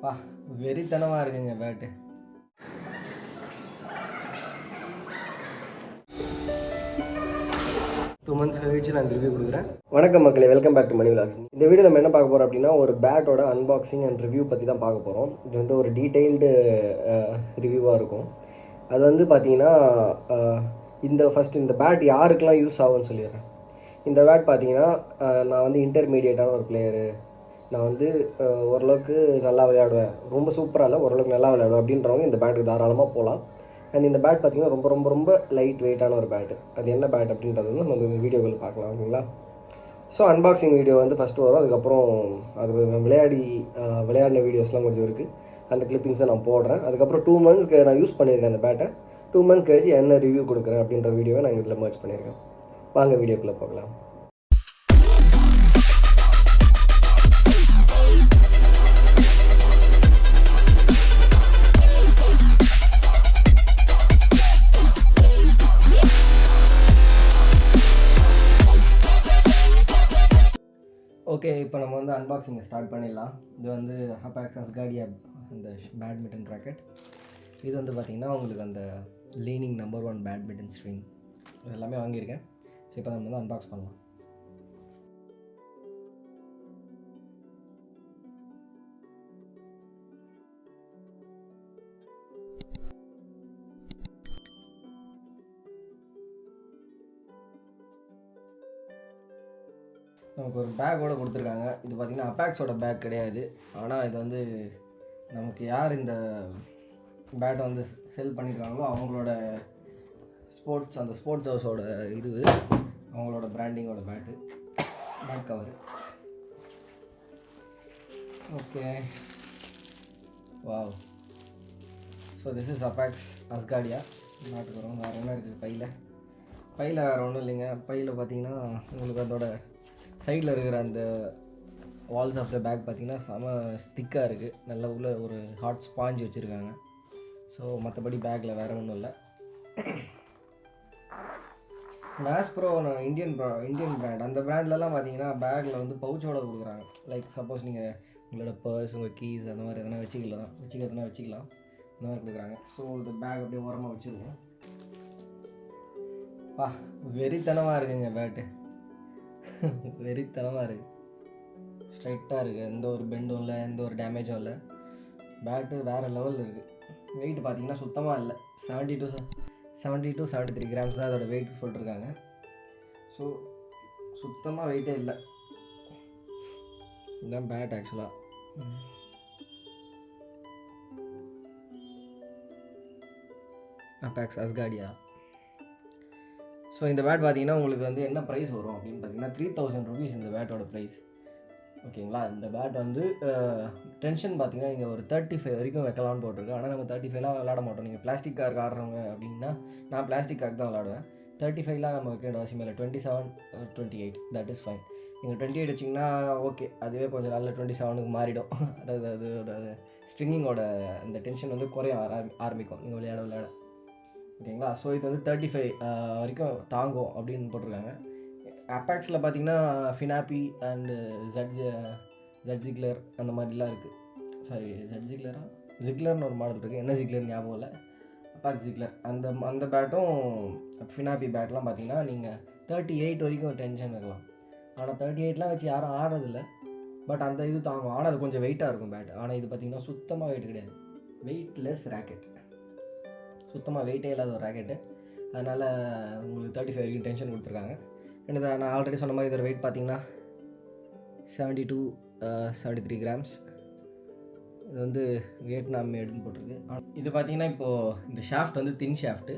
பா வெறித்தனமாக இருக்குங்க பேட்டு. டூ மந்த்ஸ் கழிச்சு நான் ரிவ்யூ கொடுக்குறேன். வணக்கம் மக்களே, welcome back to Mani vlogs. இந்த வீடியோ நம்ம என்ன பார்க்க போகிறோம் அப்படின்னா, ஒரு பேட்டோட அன்பாக்சிங் அண்ட் ரிவ்யூ பற்றி தான் பார்க்க போகிறோம். இது வந்து ஒரு டீட்டெயில்டு ரிவ்யூவாக இருக்கும். அது வந்து பார்த்தீங்கன்னா, இந்த பேட் யாருக்கெல்லாம் யூஸ் ஆகும்னு சொல்லிடுறேன். இந்த பேட் பார்த்தீங்கன்னா, நான் வந்து இன்டர்மீடியேட்டான ஒரு பிளேயரு. நான் வந்து ஓரளவுக்கு நல்லா விளையாடுவேன், ரொம்ப சூப்பராக இல்லை, ஓரளவுக்கு நல்லா விளையாடுவேன் அப்படின்றவங்க இந்த பேட்டுக்கு தாராளமாக போகலாம். அண்ட் இந்த பேட் பார்த்திங்கன்னா ரொம்ப ரொம்ப ரொம்ப லைட் வெயிட்டான ஒரு பேட்டு. அது என்ன பேட் அப்படின்றது வந்து நம்ம இந்த வீடியோவில் பார்க்கலாம், ஓகேங்களா? ஸோ அன்பாக்சிங் வீடியோ வந்து ஃபஸ்ட்டு வரும். அதுக்கப்புறம் அது விளையாடின வீடியோஸ்லாம் கொஞ்சம் இருக்குது. அந்த கிளிப்பிங்ஸை நான் போடுறேன். அதுக்கப்புறம் 2 மந்த்ஸ்க்கு நான் யூஸ் பண்ணியிருக்கேன் அந்த பேட்டை. 2 மந்த்ஸ் கழிச்சு என்ன ரிவ்யூ கொடுக்குறேன் அப்படின்ற வீடியோவை நான் இதில் மர்ச் பண்ணியிருக்கேன். வாங்க வீடியோக்குள்ளே போகலாம். ஓகே, இப்போ நம்ம வந்து அன்பாக்சிங்கை ஸ்டார்ட் பண்ணிடலாம். இது வந்து Apacs Asgardia அந்த பேட்மிண்டன் ராக்கெட். இது வந்து பார்த்திங்கன்னா உங்களுக்கு அந்த லீனிங் நம்பர் 1 பேட்மிண்டன் ஸ்ட்ரிங் இது எல்லாமே வாங்கியிருக்கேன். ஸோ இப்போ நம்ம வந்து அன்பாக்ஸ் பண்ணலாம். நமக்கு ஒரு பேக்கோடு கொடுத்துருக்காங்க. இது பார்த்திங்கன்னா அப்பாக்ஸோட பேக் கிடையாது. ஆனால் இது வந்து நமக்கு யார் இந்த பேட்டை வந்து செல் பண்ணியிருக்காங்களோ அவங்களோட அந்த ஸ்போர்ட்ஸ் ஹவுஸோட அவங்களோட பிராண்டிங்கோட bat cover. Okay, wow. So this is Apacs Asgardia. நாட்டுக்கு வரும். வேறு என்ன இருக்குது பையில் வேறு ஒன்றும் இல்லைங்க. பையில் பார்த்தீங்கன்னா உங்களுக்கு அதோட சைடில் இருக்கிற அந்த வால்ஸ் ஆஃப் த பேக் பார்த்திங்கன்னா செம ஸ்டிக்காக இருக்குது. நல்லா உள்ள ஒரு ஹாட் ஸ்பாஞ்ச் வச்சுருக்காங்க. ஸோ மற்றபடி பேக்கில் வேறு ஒன்றும் இல்லை. மேஸ்ப்ரோ இந்தியன் பிராண்ட். அந்த பிராண்ட்லலாம் பார்த்தீங்கன்னா பேக்கில் வந்து பவுச்சோடு கொடுக்குறாங்க. லைக் சப்போஸ் நீங்கள் உங்களோட பர்ஸ், உங்கள் கீஸ் அந்த மாதிரி எதனா வச்சுக்கலாம் இந்த மாதிரி கொடுக்குறாங்க. ஸோ இந்த பேக் அப்படியே ஓரமாக வச்சுருவோம். வெறித்தனமாக இருக்குங்க பேட்டு. வெறித்தனமாக இருக்குது. ஸ்ட்ரைட்டாக இருக்குது, எந்த ஒரு பெண்டும் இல்லை, எந்த ஒரு டேமேஜும் இல்லை. பேட்டு வேறு லெவலில் இருக்குது. வெயிட் பார்த்திங்கன்னா சுத்தமாக இல்லை. 70 to 73 கிராம்ஸ் தான் அதோட வெயிட் சொல்லிட்டுருக்காங்க. ஸோ சுத்தமாக வெயிட்டே இல்லை. இதுதான் பேட் ஆக்சுவலாக. Apacs Asgardia. ஸோ இந்த பேட் பார்த்தீங்கன்னா உங்களுக்கு வந்து என்ன ப்ரைஸ் வரும் அப்படின்னு பார்த்தீங்கன்னா 3000 rupees இந்த பேட்டோட ப்ரைஸ், ஓகேங்களா? இந்த பேட் வந்து டென்ஷன் பார்த்தீங்கன்னா நீங்கள் ஒரு 35 வரைக்கும் வைக்கலாம்னு போட்டிருக்கேன். ஆனால் நம்ம 35லாம் விளாட மாட்டோம். நீங்கள் பிளாஸ்டிக் கார்க்கு ஆடுறவங்க அப்படின்னா, நான் பிளாஸ்டிக் கார்க்கு தான் விளாடுவேன். 35லாம் நம்ம வைக்க வேண்டிய அவசியம் இல்லை. 27 or 28 தட் இஸ் ஃபைன். நீங்கள் 28 வச்சிங்கன்னா ஓகே, அதுவே கொஞ்சம் நாளில் 27க்கு மாறிடும். அதாவது அதோட ஸ்ட்ரிங்கிங்கோட அந்த டென்ஷன் வந்து குறைய ஆரம்பிக்கும் நீங்கள் விளையாட. ஓகேங்களா? ஸோ இது வந்து 35 வரைக்கும் தாங்கும் அப்படின்னு போட்டிருக்காங்க. அப்பாக்ஸில் பார்த்தீங்கன்னா ஃபினாப்பி அண்டு ஜிக்லர் அந்த மாதிரிலாம் இருக்குது. சாரி, ஜிக்லர்னு ஒரு மாடல் இருக்குது. என்ன ஜிக்லர் ஞாபகம் இல்லை. Apacs ஜிக்லர் அந்த பேட்டும் ஃபினாப்பி பேட்லாம் பார்த்தீங்கன்னா நீங்கள் 38 வரைக்கும் டென்ஷன் இருக்கலாம். ஆனால் 38லாம் வச்சு யாரும் ஆடுறதில்ல. பட் அந்த இது தாங்கும். ஆனால் அது கொஞ்சம் வெயிட்டாக இருக்கும் பேட். ஆனால் இது பார்த்திங்கன்னா சுத்தமாக வெயிட் கிடையாது. Weightless rocket. சுத்தமாக வெயிட்டே இல்லாத ஒரு ராக்கெட்டு. அதனால் உங்களுக்கு 35 வரைக்கும் டென்ஷன் கொடுத்துருக்காங்க. அண்ட் நான் ஆல்ரெடி சொன்ன மாதிரி இதோட வெயிட் பார்த்திங்கன்னா 70 to 73 கிராம்ஸ். இது வந்து வியட்நாம் மேடுன்னு போட்டிருக்கு. இது பார்த்திங்கன்னா இப்போது இந்த ஷாஃப்ட் வந்து தின் ஷாஃப்ட்டு.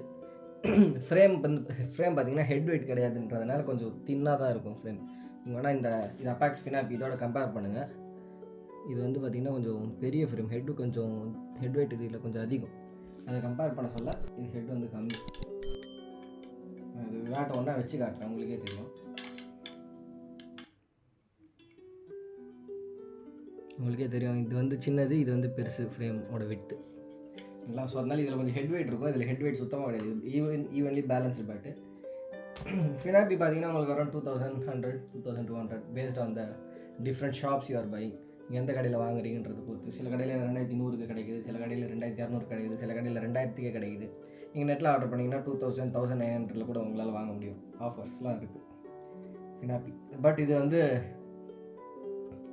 ஃப்ரேம் பார்த்திங்கன்னா ஹெட் வெயிட் கிடையாதுன்றதுனால கொஞ்சம் தின்னாக தான் இருக்கும் ஃப்ரேம். நீங்கள் வேணால் இது Apacs ஃபினாப்பி இதோட கம்பேர் பண்ணுங்கள். இது வந்து பார்த்திங்கன்னா கொஞ்சம் பெரிய ஃப்ரேம். ஹெட் வெயிட் இதில் கொஞ்சம் அதிகம். அதை கம்பேர் பண்ண சொல்ல இது ஹெட் வந்து கம்மி. அது வேட்டை ஒன்றா வச்சு காட்டுறேன், உங்களுக்கே தெரியும். இது வந்து சின்னது, இது வந்து பெருசு ஃப்ரேமோட விட்டு. ஸோ அதனால இதில் கொஞ்சம் ஹெட் வெயிட் இருக்கும். இதில் ஹெட் வெயிட் சுத்தமாக கிடையாது. Evenly balanced bat. ஃபினாப்பி பார்த்தீங்கன்னா உங்களுக்கு around 2100 2200 based on the different shops you are buying. நீங்கள் எந்த கடையில் வாங்குறீங்கன்றது பொறுத்து. சில கடையில் 2100க்கு கிடைக்குது, சில கடையில் 2200 கிடைக்குது, சில கடையில் 2000க்கே கிடைக்குது. நீங்கள் நெட்டில் ஆர்டர் பண்ணிங்கன்னா 2000 1900 கூட உங்களால் வாங்க முடியும். ஆஃபர்ஸ்லாம் இருக்குது ஃபினாப்பி. பட் இது வந்து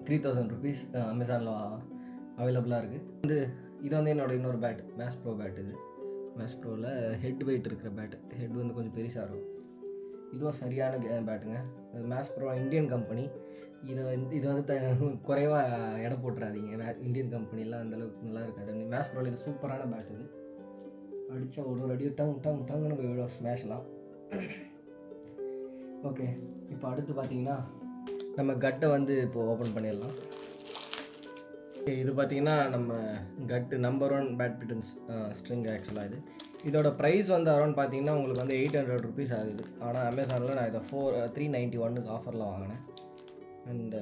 3000 ருபீஸ் அமேசானில் அவைலபிளாக இருக்குது. இது வந்து என்னோடய இன்னொரு பேட், மேஸ் ப்ரோ பேட். இது மேஸ் ப்ரோவில் ஹெட் வெயிட் இருக்கிற பேட்டு. ஹெட் வந்து கொஞ்சம் பெருசாக இருக்கும். இதுவும் சரியான பேட்டுங்க. Mace Pro Indian company. இது வந்து குறைவாக எடை போட்டுறாதீங்க. இந்தியன் கம்பெனிலாம் அந்தளவுக்கு நல்லா இருக்காது. மேஸ் ப்ரோவில் இது சூப்பரான பேட். இது அடித்தா ஒரு அடி டங்குன்னு போய் விடும், ஸ்மேஷ்லாம். ஓகே, இப்போ அடுத்து பார்த்தீங்கன்னா நம்ம கட்டை வந்து இப்போது ஓப்பன் பண்ணிடலாம். இது பார்த்திங்கன்னா நம்ம கட்டு நம்பர் 1 பேட்மிட்டன்ஸ் ஸ்ட்ரிங். ஆக்சுவலாக இதோட ப்ரைஸ் வந்து அரௌண்ட் பார்த்தீங்கன்னா உங்களுக்கு வந்து 800 ருபீஸ் ஆகுது. ஆனால் அமேசானில் நான் இதை 391க்கு ஆஃபரில் வாங்கினேன். அண்டு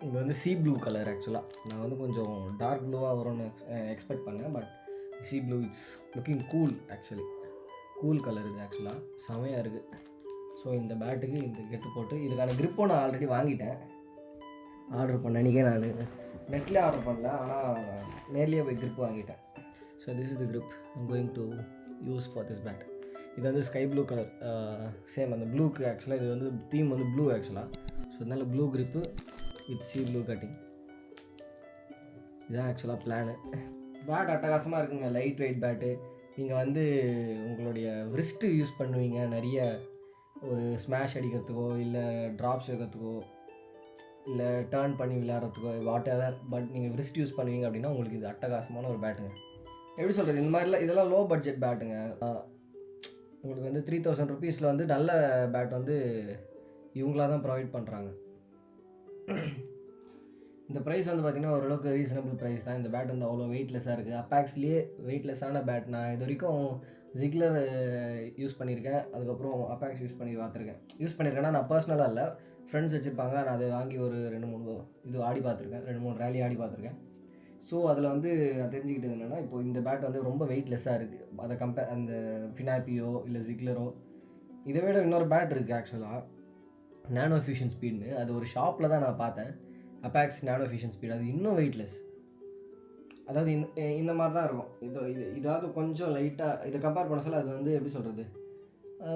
இங்கே வந்து சீ ப்ளூ கலர். ஆக்சுவலாக நான் வந்து கொஞ்சம் டார்க் ப்ளூவாக வரும்னு எக்ஸ்பெக்ட் பண்ணேன். But sea blue it's looking cool. Actually cool colour இது. ஆக்சுவலாக செமையாக இருக்குது. ஸோ இந்த பேட்டுக்கு இந்த கெட்டு போட்டு இதுக்கான க்ரிப்பும் நான் ஆல்ரெடி வாங்கிட்டேன். ஆர்டர் பண்ண அன்றைக்கே நான் நெட்லேயே ஆர்டர் பண்ணல, ஆனால் நேர்லேயே போய் க்ரிப் வாங்கிட்டேன். So this is the grip I'm going to use for this bat. இது வந்து ஸ்கை ப்ளூ கலர், சேம் அந்த ப்ளூக்கு. ஆக்சுவலாக இது வந்து தீம் வந்து ப்ளூ ஆக்சுவலாக. ஸோ அதனால blue grip with sea blue cutting. இதுதான் ஆக்சுவலாக பிளானு. பேட் அட்டகாசமாக இருக்குங்க, லைட் வெயிட் பேட்டு. நீங்கள் வந்து உங்களுடைய ரிஸ்ட்டு யூஸ் பண்ணுவீங்க நிறைய, ஒரு ஸ்மாஷ் அடிக்கிறதுக்கோ இல்லை ட்ராப்ஸ் வைக்கிறதுக்கோ இல்லை டேர்ன் பண்ணி விளையாடுறதுக்கோ வாட் எவர். பட் நீங்கள் ரிஸ்ட் யூஸ் பண்ணுவீங்க அப்படின்னா உங்களுக்கு இது அட்டகாசமான ஒரு பேட்டுங்க. எப்படி சொல்கிறது, இந்த மாதிரிலாம் இதெல்லாம் லோ பட்ஜெட் பேட்டுங்க. உங்களுக்கு வந்து 3000 ருபீஸில் வந்து நல்ல பேட் வந்து இவங்களாக தான் ப்ரொவைட் பண்ணுறாங்க. இந்த ப்ரைஸ் வந்து பார்த்திங்கன்னா ஓரளவுக்கு ரீசனபிள் ப்ரைஸ் தான். இந்த பேட் வந்து அவ்வளோ வெயிட்லெஸ்ஸாக இருக்குது. அப்பாக்ஸ்லேயே வெயிட்லெஸ்ஸான பேட் நான் இது வரைக்கும் ஜிக்லர் யூஸ் பண்ணியிருக்கேன், அதுக்கப்புறம் அப்பாக்ஸ் யூஸ் பண்ணியிருக்கேன்னா நான் பர்சனலாக இல்லை, ஃப்ரெண்ட்ஸ் வச்சுருப்பாங்க. நான் அதை வாங்கி ஒரு 2-3 இது ஆடி பார்த்துருக்கேன், 2-3 ரேலி ஆடி பார்த்துருக்கேன். ஸோ அதில் வந்து நான் தெரிஞ்சுக்கிட்டது என்னென்னா, இப்போ இந்த பேட் வந்து ரொம்ப வெயிட்லெஸ்ஸாக இருக்குது. அதை அந்த ஃபினாப்பியோ இல்லை ஜிக்லரோ இதை விட இன்னொரு பேட் இருக்குது ஆக்சுவலாக, நானோ ஃபியூஷன் ஸ்பீடுன்னு. அது ஒரு ஷாப்பில் தான் நான் பார்த்தேன், அப்பாக்ஸ் நானோ ஃபியூஷன் ஸ்பீடு. அது இன்னும் வெயிட்லெஸ். அதாவது இந்த மாதிரி தான் இருக்கும். இதாவது கொஞ்சம் லைட்டாக இதை கம்பேர் பண்ண சொல்ல அது வந்து எப்படி சொல்கிறது,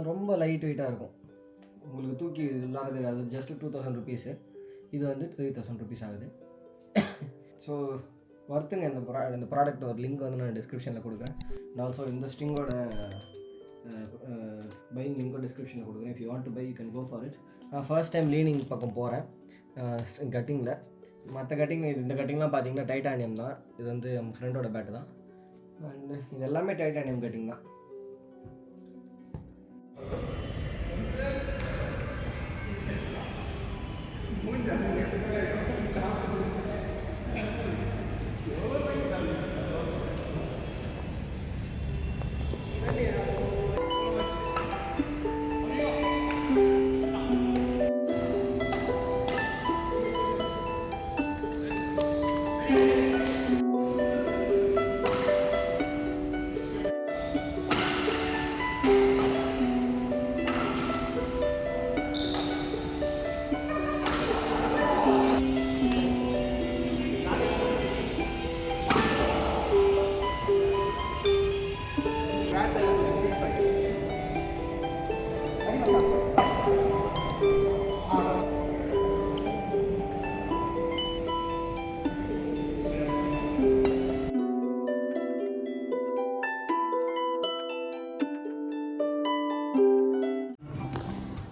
ரொம்ப லைட் வெயிட்டாக இருக்கும். உங்களுக்கு தூக்கி விளாட்றது. அது ஜஸ்ட் 2000 ருபீஸு. இது வந்து 3000 ருபீஸ் ஆகுது. ஸோ ஒர்த்துங்க. இந்த ப்ராடக்ட் ஒரு லிங்க் வந்து நான் டிஸ்கிரிப்ஷனில் கொடுக்குறேன். நான் ஆல்சோ இந்த ஸ்ட்ரிங்கோட பையிங் லிங்கோட டிஸ்கிரிப்ஷனில் கொடுக்குறேன். If you want to buy you can go for it. நான் ஃபர்ஸ்ட் டைம் லீனிங் பக்கம் போகிறேன் கட்டிங்கில். மற்ற கட்டிங் இந்த கட்டிங்லாம் பார்த்தீங்கன்னா டைட்டானியம் தான். இது வந்து என் ஃப்ரெண்டோட பேட்டு தான். அண்டு இது எல்லாமே டைட்டானியம் கட்டிங் தான்.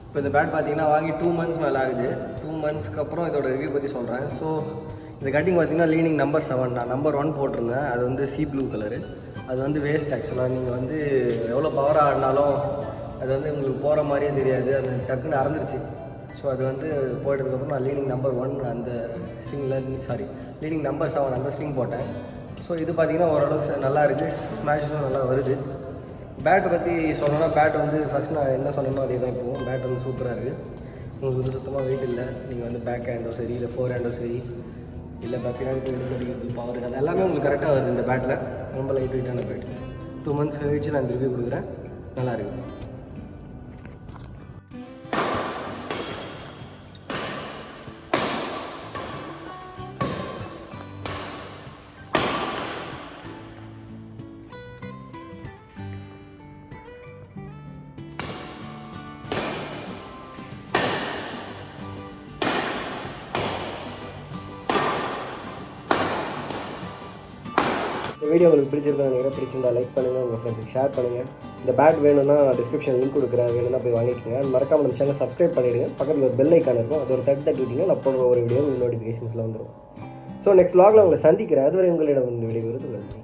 இப்போ இந்த பேட் பார்த்தீங்கன்னா வாங்கி 2 மந்த்ஸ் மேலே ஆகுது. 2 மந்த்ஸ்க்கு அப்புறம் இதோட ரிவ்யூ பற்றி சொல்கிறேன். ஸோ இந்த கட்டிங் பார்த்தீங்கன்னா லீனிங் நம்பர் 7 நான் நம்பர் 1 போட்டிருந்தேன். அது வந்து சீ ப்ளூ கலரு. அது வந்து வேஸ்ட் ஆக்சுவலாக. நீங்கள் வந்து எவ்வளோ பவராக ஆடினாலும் அது வந்து உங்களுக்கு போகிற மாதிரியே தெரியாது. அது டக்குன்னு அறந்துருச்சு. ஸோ அது வந்து போயிட்டதுக்கப்புறம் நான் லீனிங் நம்பர் 1 அந்த ஸ்ட்ரிங்கில் லீனிங் நம்பர் 7 அந்த ஸ்ட்ரிங் போட்டேன். ஸோ இது பார்த்திங்கன்னா ஓரளவுக்கு நல்லா இருக்குது, ஸ்மாஷஸும் நல்லா வருது. பேட்டை பற்றி சொல்லணும்னா பேட் வந்து ஃபஸ்ட் நான் என்ன சொன்னேனோ அதே தான் இப்போது. பேட் வந்து சூப்பராக இருக்குது. உங்களுக்கு வந்து சுத்தமாக வெயிட் இல்லை. நீங்கள் வந்து பேக் ஹேண்டோ சரி இல்லை ஃபோர் ஹேண்டோ சரி இல்லை பின்னாடி போய் அடிக்கிறது பவர் அது எல்லாமே உங்களுக்கு கரெக்டாக வருது இந்த பேட்டில். ரொம்ப லைட் வெயிட்டான பேட். 2 மந்த்ஸ் கழிச்சு நான் ரிவ்யூ கொடுக்குறேன். நல்லா இருக்குது. இந்த வீடியோ உங்களுக்கு பிடிச்சிருந்தா லைக் பண்ணுங்கள், உங்கள் ஃப்ரெண்ட்ஸுக்கு ஷேர் பண்ணுங்கள். இந்த பேட் வேணும்னா டிஸ்கிரிப்ஷன் லிங்க் கொடுக்குறேன், வேணும்னா போய் வாங்கிக்கோங்க. மறக்காமல் நம்ம சேனல் சப்ஸ்கிரைப் பண்ணிடுங்க. பக்கத்தில் ஒரு பெல் ஐக்கான் இருக்கும், அது ஒரு தட்டி விட்டிங்கன்னா நான் போடுற ஒரு வீடியோ உங்களுக்கு நோட்டிஃபிகேஷன்ஸில் வந்துடும். ஸோ நெக்ஸ்ட் vlogல உங்களை சந்திக்கிறேன். அதுவரை உங்களிடம் இந்த வீடியோ நன்றி.